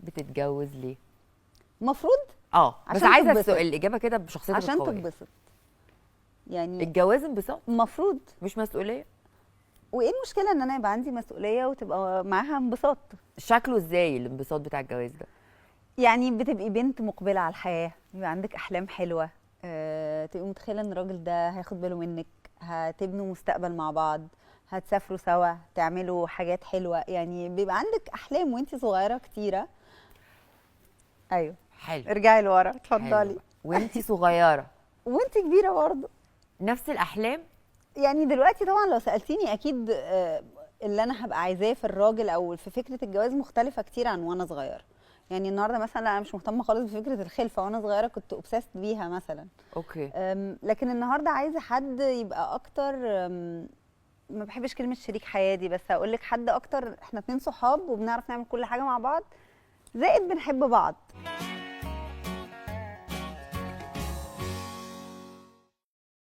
بتتجوز ليه؟ المفروض بس عشان عايزه تتبسط. السؤال الاجابه كده بشخصيتك عشان القويه. تتبسط يعني. الجواز انبساط المفروض. مش مسؤوليه. وايه المشكله ان انا يبقى عندي مسؤوليه وتبقى معاها انبساط؟ شكله ازاي الانبساط بتاع الجواز ده؟ يعني بتبقي بنت مقبله على الحياه، يبقى عندك احلام حلوه، تبقي متخيله ان الراجل ده هياخد باله منك، هتبنوا مستقبل مع بعض، هتسافروا سوا، تعملوا حاجات حلوه، يعني بيبقى عندك احلام وانت صغيره كتيره. ايوه. حلو. ارجعي لورا حلو اتفضلي. بقى. وانتي صغيره وانت كبيره برضه نفس الاحلام؟ يعني دلوقتي طبعا لو سالتيني اكيد اللي انا هبقى عايزاه في الراجل او في فكره الجواز مختلفه كتير عن وانا صغيره. يعني النهارده مثلا انا مش مهتمه خالص بفكره الخلفه، وانا صغيره كنت اوبسيست بيها مثلا. اوكي. لكن النهارده عايزه حد يبقى اكتر، ما بحبش كلمه شريك حياه دي، بس هقول لك حد اكتر احنا اتنين صحاب وبنعرف نعمل كل حاجه مع بعض، زائد بنحب بعض.